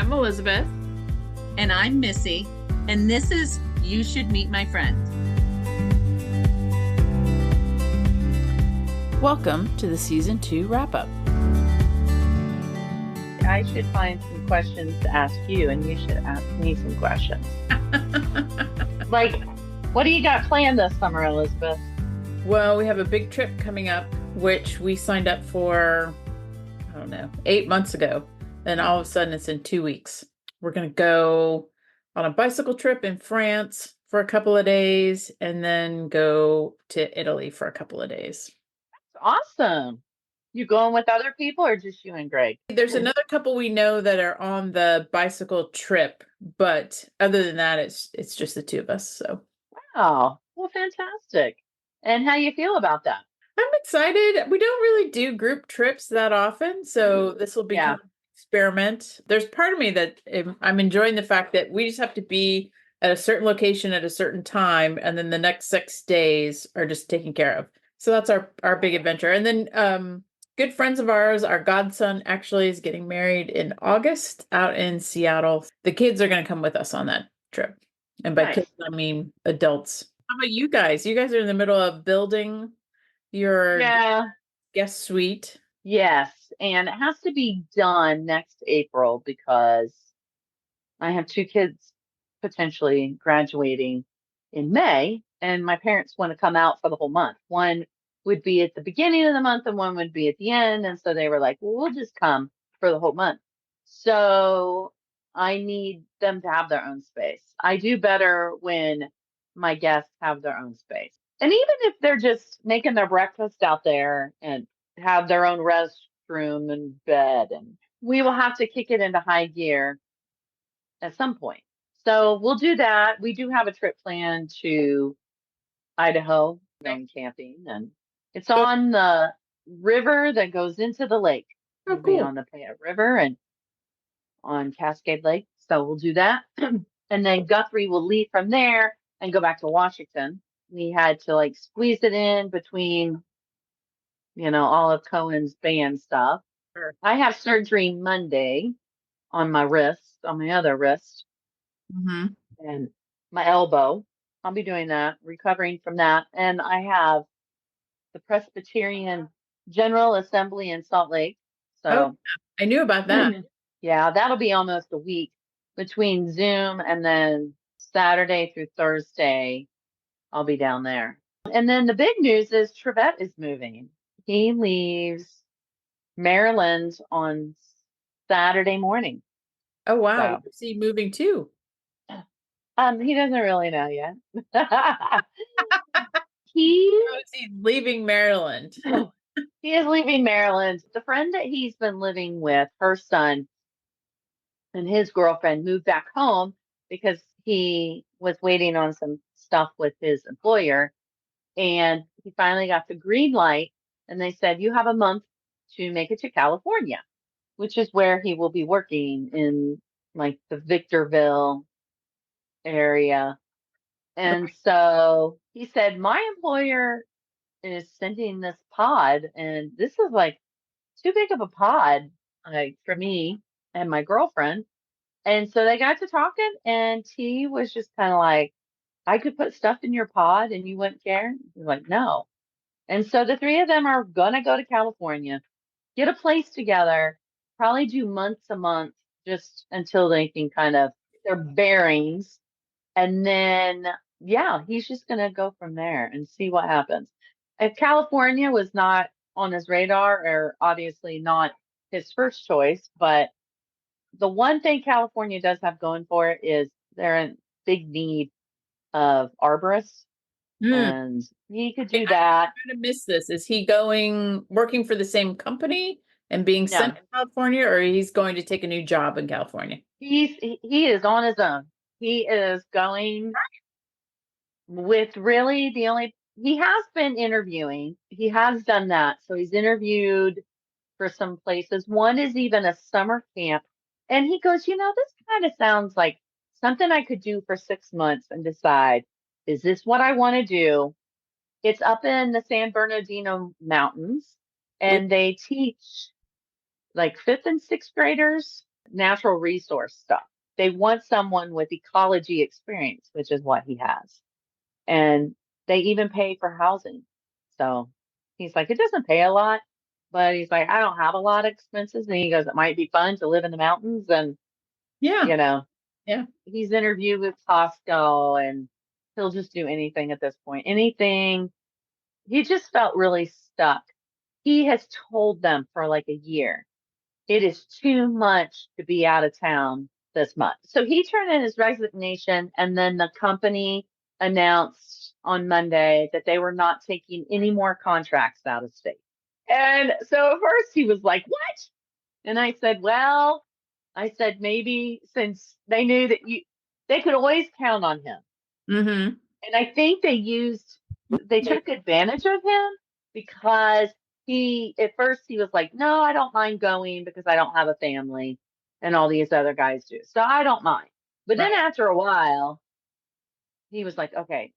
I'm Elizabeth. And I'm Missy, and this is You Should Meet My Friend. Welcome to the season 2 wrap up. I should find some questions to ask you, and you should ask me some questions. Like, what do you got planned this summer, Elizabeth? Well, we have a big trip coming up, which we signed up for, 8 months ago. Then all of a sudden it's in 2 weeks. We're going to go on a bicycle trip in France for a couple of days and then go to Italy for a couple of days. Awesome. You going with other people or just you and Greg? There's another couple we know that are on the bicycle trip, but other than that, it's just the two of us. So, Oh, well, fantastic. And how you feel about that? I'm excited. We don't really do group trips that often, so this will be kind of an experiment. There's part of me that I'm enjoying the fact that we just have to be at a certain location at a certain time, and then the next 6 days are just taken care of. So that's our big adventure. And then good friends of ours, our godson actually is getting married in August out in Seattle. The kids are going to come with us on that trip. And by kids, I mean adults. How about you guys? You guys are in the middle of building your guest suite. Yes, and it has to be done next April because I have 2 kids potentially graduating in May, and my parents want to come out for the whole month. One would be at the beginning of the month and one would be at the end. And so they were like, well, we'll just come for the whole month. So I need them to have their own space. I do better when my guests have their own space. And even if they're just making their breakfast out there and have their own restroom and bed, and we will have to kick it into high gear at some point. So we'll do that. We do have a trip planned to Idaho, going camping, and it's on the river that goes into the lake. We'll be on the Payette River and on Cascade Lake. So we'll do that. And then Guthrie will leave from there and go back to Washington. We had to squeeze it in between, all of Cohen's band stuff. Sure. I have surgery Monday on my wrist, on my other wrist, and my elbow. I'll be doing that, recovering from that. And I have the Presbyterian General Assembly in Salt Lake. So I knew about that. Yeah, that'll be almost a week between Zoom and then Saturday through Thursday, I'll be down there. And then the big news is Trevette is moving. He leaves Maryland on Saturday morning. Oh, wow. Where's he moving to? He doesn't really know yet. He's leaving Maryland. He is leaving Maryland. The friend that he's been living with, her son and his girlfriend moved back home because he was waiting on some stuff with his employer. And he finally got the green light. And they said, you have a month to make it to California, which is where he will be working in the Victorville area. And so he said, my employer is sending this pod, and this is too big of a pod for me and my girlfriend. And so they got to talking, and he was just kind of like, I could put stuff in your pod and you wouldn't care? He's like, no. And so the 3 of them are gonna go to California, get a place together, probably do months a month just until they can kind of get their bearings. And then he's just gonna go from there and see what happens. If California was not on his radar, or obviously not his first choice, but the one thing California does have going for it is they're in big need of arborists. And he could do that. I'm going to miss this. Is he working for the same company and being sent to California, or he's going to take a new job in California? He is on his own. He is going with really he has been interviewing. He has done that. So he's interviewed for some places. One is even a summer camp. And he goes, this kind of sounds like something I could do for 6 months and decide, is this what I want to do? It's up in the San Bernardino Mountains, and they teach 5th and 6th graders natural resource stuff. They want someone with ecology experience, which is what he has. And they even pay for housing. So he's like, it doesn't pay a lot, but he's like, I don't have a lot of expenses. And he goes, it might be fun to live in the mountains. And, Yeah. you know, Yeah. he's interviewed with Costco and he'll just do anything at this point. Anything. He just felt really stuck. He has told them for like a year, it is too much to be out of town this month. So he turned in his resignation, and then the company announced on Monday that they were not taking any more contracts out of state. And so at first he was like, what? And I said, well, maybe since they knew that they could always count on him. Mm-hmm. And I think they took advantage of him because at first he was like, no, I don't mind going because I don't have a family and all these other guys do. So I don't mind. But then after a while, he was like, okay,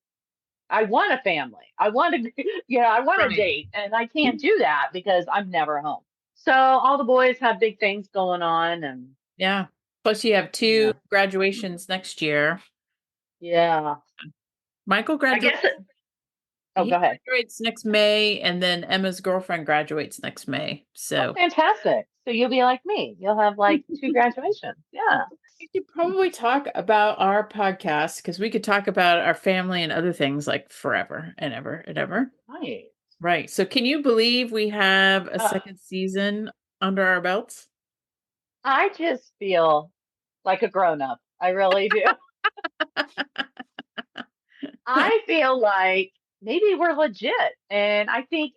I want a family. I want to, I want a date, and I can't do that because I'm never home. So all the boys have big things going on, and yeah. Plus you have two graduations next year. yeah. Michael graduates. Go ahead. Graduates next May, and then Emma's girlfriend graduates next May. So fantastic. So you'll be like me. You'll have like 2 graduations. Yeah. we could probably talk about our podcast because we could talk about our family and other things like forever and ever and ever. Right. Right. So can you believe we have a second season under our belts? I just feel like a grown-up. I really do. I feel like maybe we're legit. And I think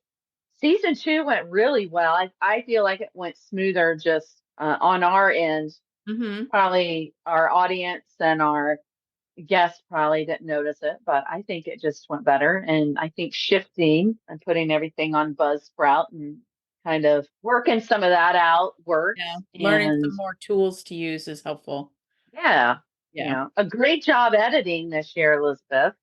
season 2 went really well. I feel like it went smoother just on our end. Mm-hmm. Probably our audience and our guests probably didn't notice it, but I think it just went better. And I think shifting and putting everything on Buzzsprout and kind of working some of that out works. Yeah. Learning some more tools to use is helpful. Yeah. Yeah. A great job editing this year, Elizabeth.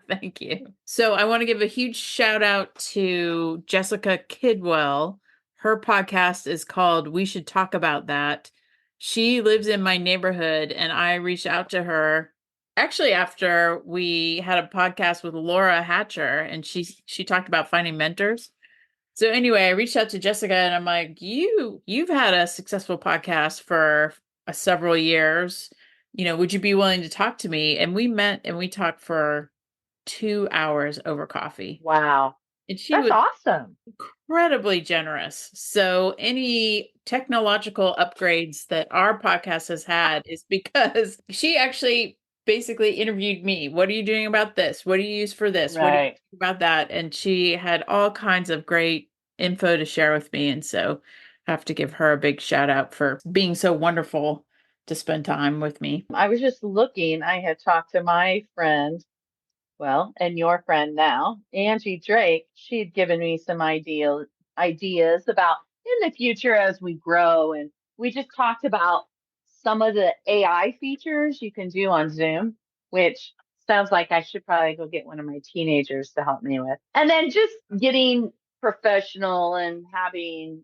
Thank you. So I want to give a huge shout out to Jessica Kidwell. Her podcast is called We Should Talk About That. She lives in my neighborhood, and I reached out to her actually after we had a podcast with Laura Hatcher, and she talked about finding mentors. So anyway, I reached out to Jessica, and I'm like, you've had a successful podcast for several years. Would you be willing to talk to me? And we met and we talked for 2 hours over coffee. Wow. And she That's was awesome. Incredibly generous. So any technological upgrades that our podcast has had is because she actually basically interviewed me. What are you doing about this? What do you use for this? What do you think about that? And she had all kinds of great info to share with me. And so I have to give her a big shout out for being so wonderful to spend time with me. I was just looking. I had talked to my friend, and your friend now, Angie Drake. She had given me some ideas about in the future as we grow. And we just talked about some of the AI features you can do on Zoom, which sounds like I should probably go get one of my teenagers to help me with. And then just getting professional and having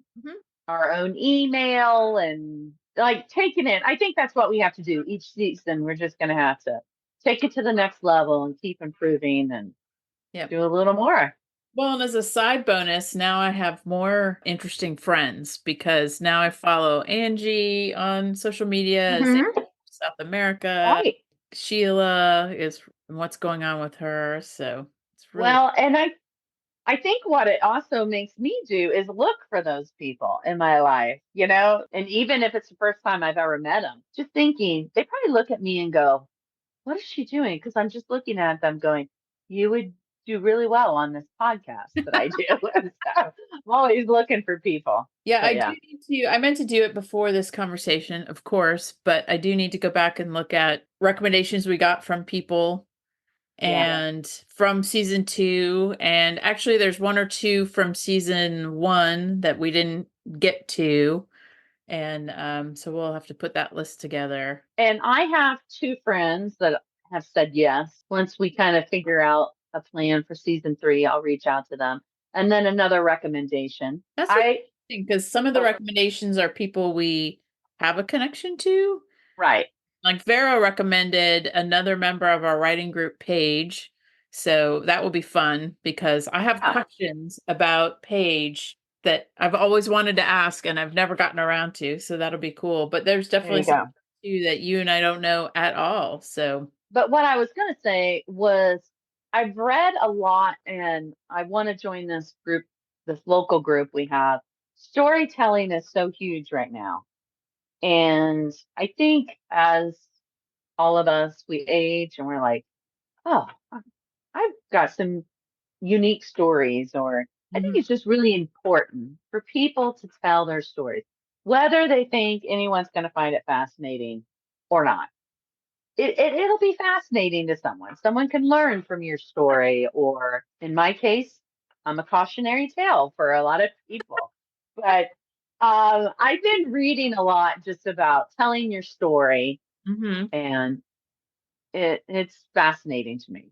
our own email and like taking it. I think that's what we have to do each season. We're just going to have to take it to the next level and keep improving and do a little more. Well, and as a side bonus, now I have more interesting friends because now I follow Angie on social media, South America. Right. Sheila is what's going on with her. So it's really and I think what it also makes me do is look for those people in my life, and even if it's the first time I've ever met them, just thinking they probably look at me and go, what is she doing? Because I'm just looking at them going, you would do really well on this podcast that I do. So I'm always looking for people. Yeah, I do need to. I meant to do it before this conversation, of course, but I do need to go back and look at recommendations we got from people and from season 2. And actually, there's 1 or 2 from season 1 that we didn't get to. And so we'll have to put that list together. And I have 2 friends that have said yes. Once we kind of figure out a plan for season 3, I'll reach out to them. And then another recommendation. That's interesting because some of the recommendations are people we have a connection to. Right. Like Vero recommended another member of our writing group, Paige. So that will be fun because I have Yeah. questions about Paige that I've always wanted to ask and I've never gotten around to. So that'll be cool. But there's There definitely you go. something too that you and I don't know at all. So But what I was going to say was I've read a lot and I want to join this group, this local group we have. Storytelling is so huge right now. And I think as all of us, we age and we're like, oh, I've got some unique stories, or I think mhm. it's just really important for people to tell their stories, whether they think anyone's going to find it fascinating or not. It'll be fascinating to someone. Someone can learn from your story, or in my case, I'm a cautionary tale for a lot of people. But I've been reading a lot just about telling your story, Mhm. and it's fascinating to me.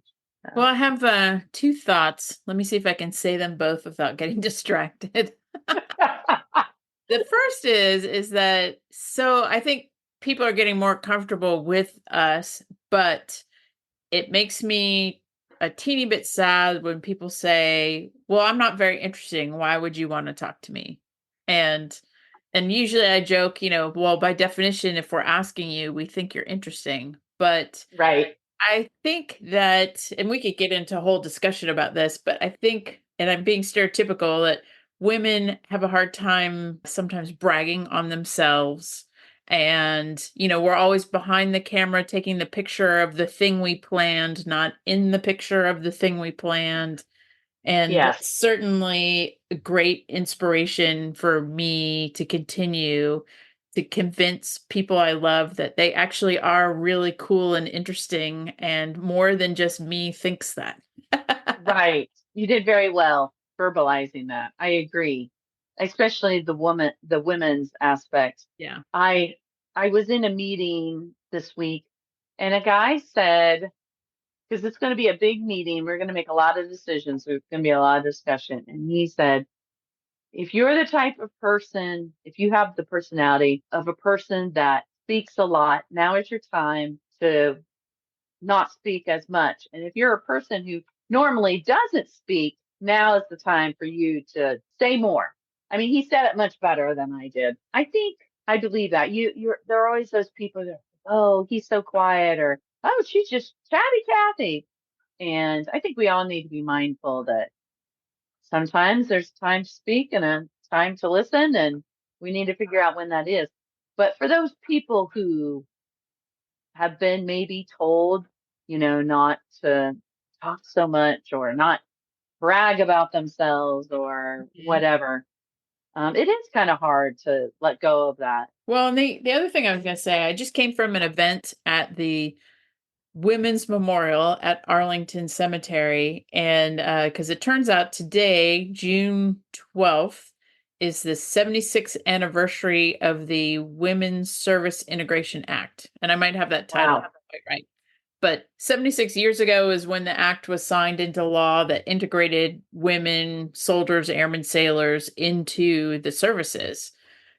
Well, So. I have two thoughts. Let me see if I can say them both without getting distracted. The first is that so I think people are getting more comfortable with us, but it makes me a teeny bit sad when people say, "Well, I'm not very interesting. Why would you want to talk to me?" And usually I joke, well, by definition, if we're asking you, we think you're interesting. But Right. I think that, and we could get into a whole discussion about this, but I think, and I'm being stereotypical, that women have a hard time sometimes bragging on themselves. And, we're always behind the camera taking the picture of the thing we planned, not in the picture of the thing we planned. And Yes. that's certainly a great inspiration for me to continue to convince people I love that they actually are really cool and interesting, and more than just me thinks that. Right. You did very well verbalizing that. I agree. Especially the women's aspect. Yeah. I I was in a meeting this week and a guy said, because it's going to be a big meeting, we're going to make a lot of decisions. There's going to be a lot of discussion. And he said, if you're the type of person, if you have the personality of a person that speaks a lot, now is your time to not speak as much. And if you're a person who normally doesn't speak, now is the time for you to say more. I mean, he said it much better than I did. I believe that. There are always those people that, oh, he's so quiet, or oh, she's just chatty Cathy. And I think we all need to be mindful that sometimes there's time to speak and a time to listen, and we need to figure out when that is. But for those people who have been maybe told, not to talk so much or not brag about themselves or Mhm. whatever. It is kind of hard to let go of that. Well, and the other thing I was going to say, I just came from an event at the Women's Memorial at Arlington Cemetery. And because it turns out today, June 12th, is the 76th anniversary of the Women's Service Integration Act. And I might have that title Wow. not quite right. But 76 years ago is when the act was signed into law that integrated women, soldiers, airmen, sailors into the services.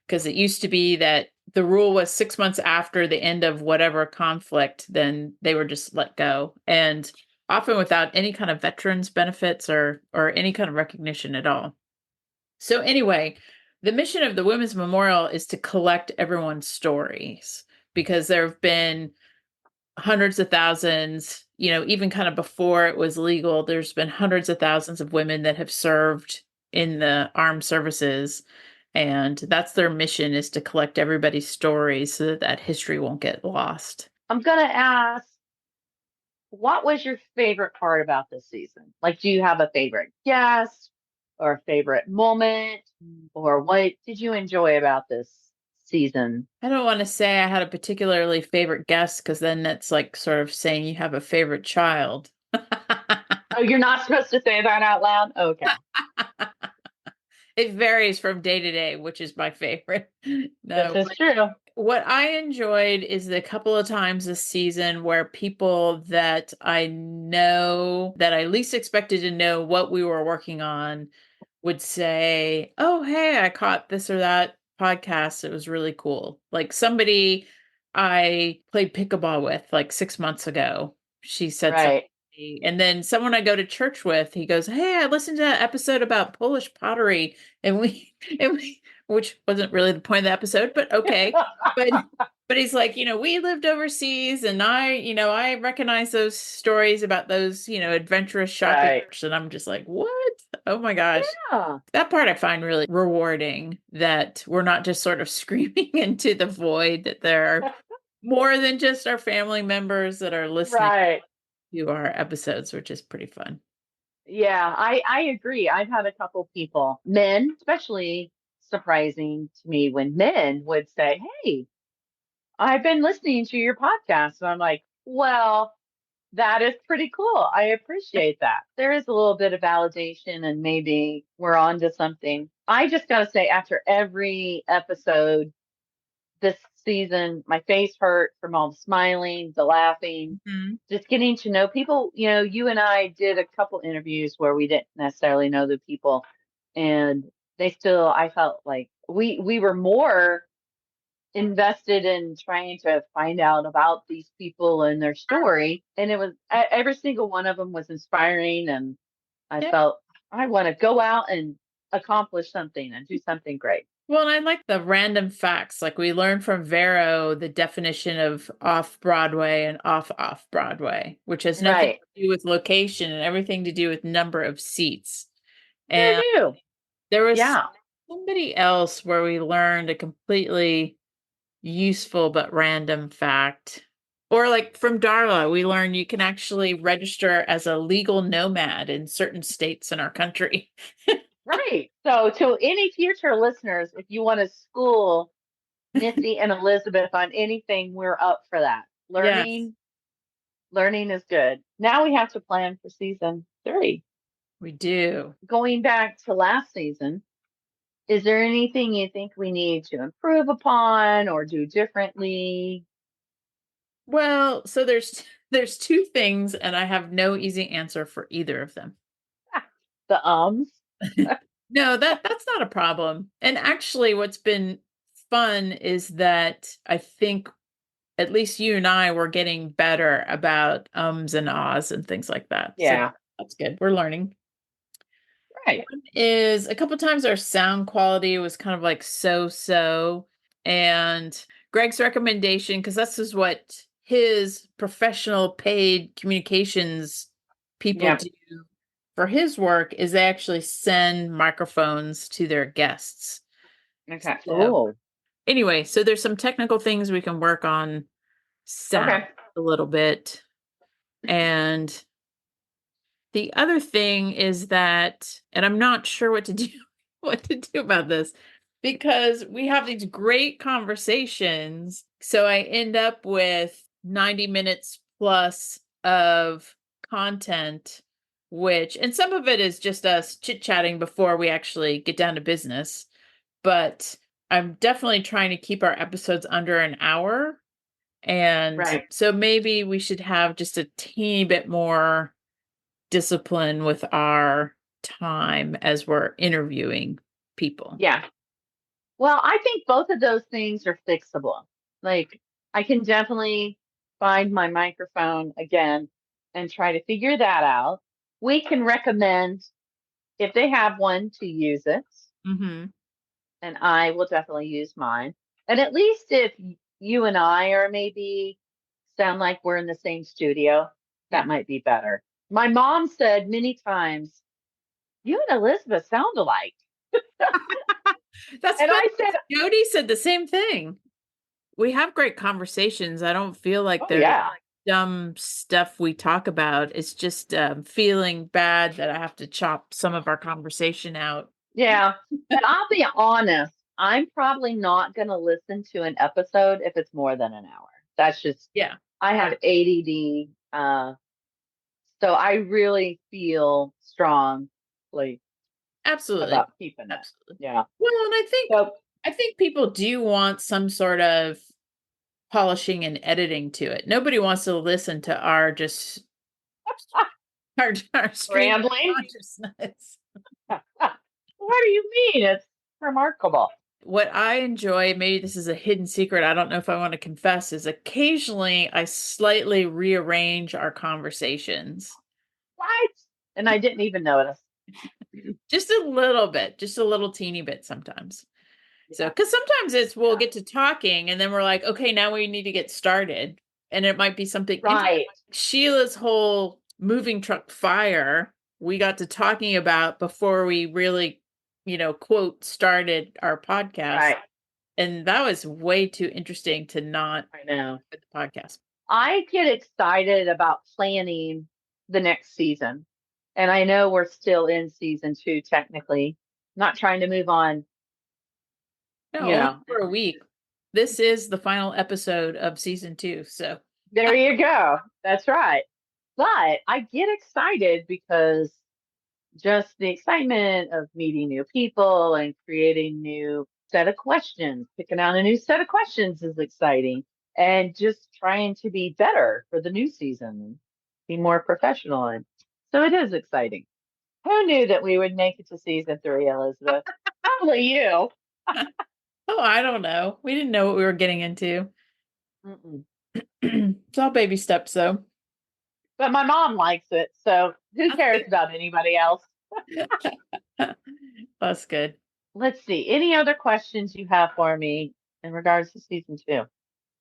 Because it used to be that the rule was 6 months after the end of whatever conflict, then they were just let go. And often without any kind of veterans benefits or any kind of recognition at all. So anyway, the mission of the Women's Memorial is to collect everyone's stories, because there have been hundreds of thousands, even kind of before it was legal, there's been hundreds of thousands of women that have served in the armed services. And that's their mission, is to collect everybody's stories so that that history won't get lost. I'm going to ask, what was your favorite part about this season? Like, do you have a favorite guest or a favorite moment, or what did you enjoy about this season? I don't want to say I had a particularly favorite guest, because then that's like sort of saying you have a favorite child. Oh, you're not supposed to say that out loud? Okay. It varies from day to day, which is my favorite. This No, is true. what I enjoyed is the couple of times this season where people that I know, that I least expected to know what we were working on, would say, "Oh, hey, I caught this or that podcasts, it was really cool. Like somebody I played pickleball with like 6 months ago, she said something Right. to me. And then someone I go to church with, he goes, "Hey, I listened to that episode about Polish pottery." And we, and we, which wasn't really the point of the episode, but okay. But he's like, we lived overseas and I recognize those stories about those, adventurous shopping Right. trips. And I'm just like, what? Oh my gosh. Yeah. That part I find really rewarding, that we're not just sort of screaming into the void, that there are more than just our family members that are listening Right. to our episodes, which is pretty fun. Yeah, I agree. I've had a couple people, men, especially surprising to me when men would say, "Hey, I've been listening to your podcast." And I'm like, "Well, that is pretty cool. I appreciate that." There is a little bit of validation and maybe we're on to something. I just got to say, after every episode this season, my face hurt from all the smiling, the laughing, Mhm. just getting to know people. You and I did a couple interviews where we didn't necessarily know the people, and I felt like we were more invested in trying to find out about these people and their story. And it was every single one of them was inspiring. And I Yeah. felt I want to go out and accomplish something and do something great. Well, and I like the random facts. Like we learned from Vero the definition of off Broadway and off Broadway, which has nothing Right. to do with location and everything to do with number of seats. Sure And do. there was Yeah. somebody else where we learned a completely useful but random fact. Or like from Darla, we learned you can actually register as a legal nomad in certain states in our country. Right. So, to any future listeners, if you want to school Missy and Elizabeth on anything, we're up for that. Yes, Learning is good. Now we have to plan for season 3. we do. Going back to last season, is there anything you think we need to improve upon or do differently? Well, so there's two things, and I have no easy answer for either of them. The ums. No, that's not a problem. And actually, what's been fun is that I think at least you and I were getting better about ums and ahs and things like that. So Yeah. that's good. We're learning. Right. Is a couple times our sound quality was kind of like so, and Greg's recommendation, because this is what his professional paid communications people Yep. do for his work, is they actually send microphones to their guests. Okay. So Oh, anyway, so there's some technical things we can work on sound okay. a little bit. And the other thing is that, and I'm not sure what to do what to do about this, because we have these great conversations. So I end up with 90 minutes plus of content, and some of it is just us chit-chatting before we actually get down to business. But I'm definitely trying to keep our episodes under an hour. And Right. so maybe we should have just a teeny bit more discipline with our time as we're interviewing people. Yeah. Well, I think both of those things are fixable. Like, I can definitely find my microphone again and try to figure that out. We can recommend if they have one to use it, Mm-hmm. and I will definitely use mine. And at least if you and I are maybe sound like we're in the same studio, Yeah. that might be better. My mom said many times, "You and Elizabeth sound alike." That's And funny. I said, Jody said the same thing. We have great conversations. I don't feel like "Oh, there's yeah. dumb stuff we talk about. It's just feeling bad that I have to chop some of our conversation out. Yeah." But I'll be honest, I'm probably not going to listen to an episode if it's more than an hour. That's just, Yeah, I have ADD. So I really feel strongly absolutely. about keeping it. Absolutely. Yeah. Well, and So, I think people do want some sort of polishing and editing to it. Nobody wants to listen to our just our stream of rambling. consciousness. What do you mean? It's remarkable. What I enjoy, maybe this is a hidden secret, I don't know if I want to confess, is occasionally I slightly rearrange our conversations. What? And I didn't even notice. Just a little bit, just a little teeny bit sometimes. So, because sometimes we'll get to talking and then we're like, okay, now we need to get started. And it might be something Right. Sheila's whole moving truck fire, we got to talking about before we really, quote, started our podcast. Right. And that was way too interesting to not I know. with the podcast. I get excited about planning the next season. And I know we're still in season 2, technically. Not trying to move on. No, You only know. for a week. This is the final episode of season 2. So There you go. That's right. But I get excited because just the excitement of meeting new people and creating new set of questions, picking out a new set of questions is exciting. And just trying to be better for the new season, be more professional. And so it is exciting. Who knew that we would make it to season 3, Elizabeth? Probably you. oh, I don't know. We didn't know what we were getting into. Mm-mm. It's all baby steps, though. But my mom likes it. So who cares about anybody else? That's good. Let's see. Any other questions you have for me in regards to season 2?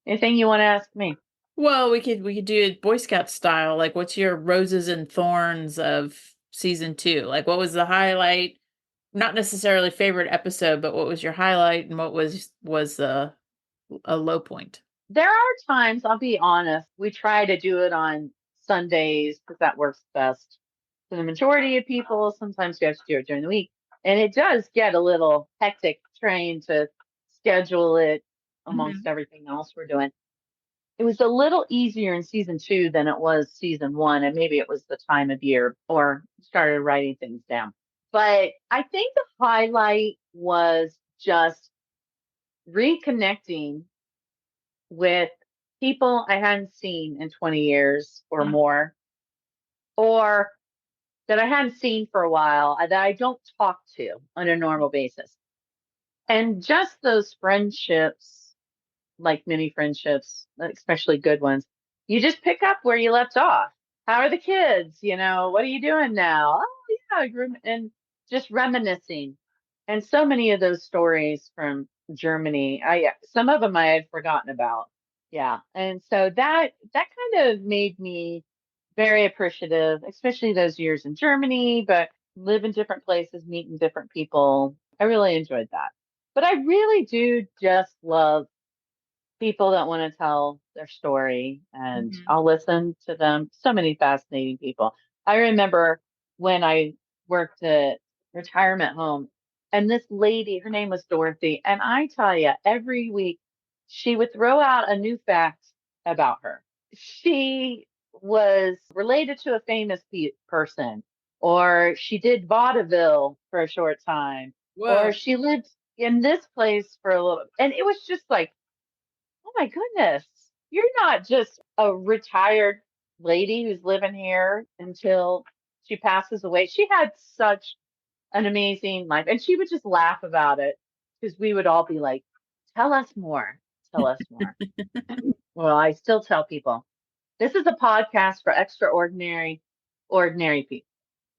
Anything you want to ask me? Well, we could do it Boy Scout style. Like, what's your roses and thorns of season 2? Like, what was the highlight? Not necessarily favorite episode, but what was your highlight and what was a low point? There are times, I'll be honest, we try to do it on Sundays because that works best for the majority of people. Sometimes we have to do it during the week. And it does get a little hectic trying to schedule it amongst everything else we're doing. It was a little easier in season 2 than it was season 1. And maybe it was the time of year or started writing things down. But I think the highlight was just reconnecting with people I hadn't seen in 20 years or more, or that I hadn't seen for a while, that I don't talk to on a normal basis. And just those friendships, like mini friendships, especially good ones, you just pick up where you left off. How are the kids? What are you doing now? Oh, yeah. And just reminiscing. And so many of those stories from Germany, some of them I had forgotten about. Yeah. And so that kind of made me very appreciative, especially those years in Germany, but live in different places, meeting different people. I really enjoyed that. But I really do just love people that want to tell their story, and I'll listen to them. So many fascinating people. I remember when I worked at retirement home, and this lady, her name was Dorothy, and I tell you, every week she would throw out a new fact about her. She was related to a famous person, or she did vaudeville for a short time, or she lived in this place for a little, and it was just like, oh my goodness, you're not just a retired lady who's living here until she passes away. She had such an amazing life. And she would just laugh about it because we would all be like, tell us more. Tell us more. Well, I still tell people this is a podcast for extraordinary, ordinary people.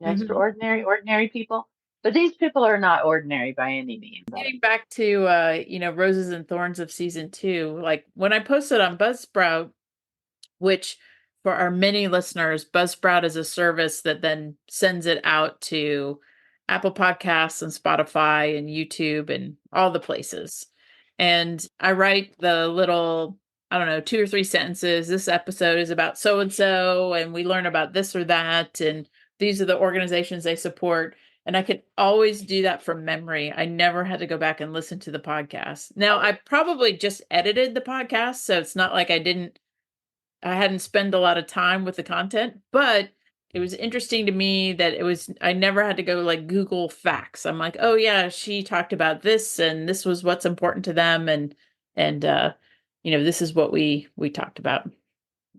Extraordinary, ordinary people. But these people are not ordinary by any means. Getting back to Roses and Thorns of season 2, like when I posted on Buzzsprout, which for our many listeners, Buzzsprout is a service that then sends it out to Apple Podcasts and Spotify and YouTube and all the places. And I write the little, I don't know, 2 or 3 sentences. This episode is about so and so, and we learn about this or that, and these are the organizations they support. And I could always do that from memory. I never had to go back and listen to the podcast. Now, I probably just edited the podcast, so it's not like I hadn't spent a lot of time with the content, but it was interesting to me that I never had to go like Google facts. I'm like, oh yeah, she talked about this and this was what's important to them. And this is what we talked about.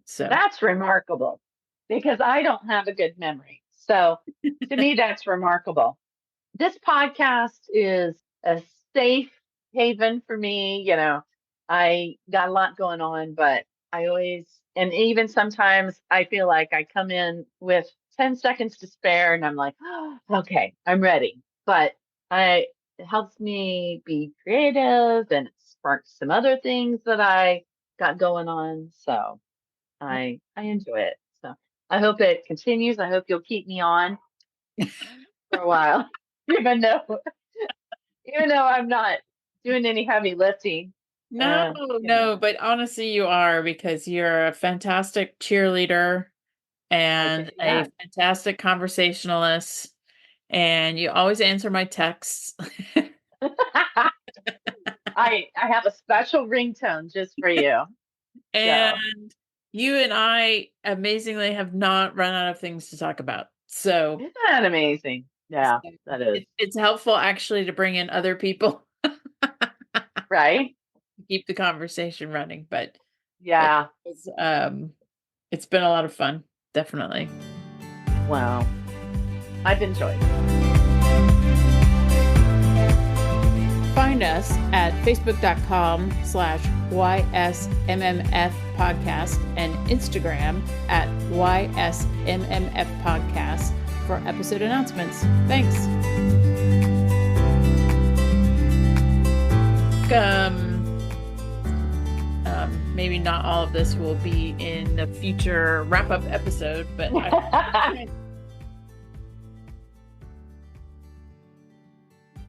So that's remarkable because I don't have a good memory. So to me, that's remarkable. This podcast is a safe haven for me. I got a lot going on, but I always, and even sometimes I feel like I come in with 10 seconds to spare and I'm like, oh, okay, I'm ready. But it helps me be creative and it sparks some other things that I got going on. So I enjoy it. So I hope it continues. I hope you'll keep me on for a while, even though I'm not doing any heavy lifting. No, You no, but honestly, you are, because you're a fantastic cheerleader and yeah. a fantastic conversationalist, and you always answer my texts. I have a special ringtone just for you. So And you and I amazingly have not run out of things to talk about. So isn't that amazing? Yeah, that is it's helpful actually to bring in other people to right. keep the conversation running. But Yeah. it's been a lot of fun, definitely. Wow. I've enjoyed it. Find us at facebook.com/YSMMF podcast and Instagram at YSMMF podcast for episode announcements. Thanks. Maybe not all of this will be in the future wrap-up episode, but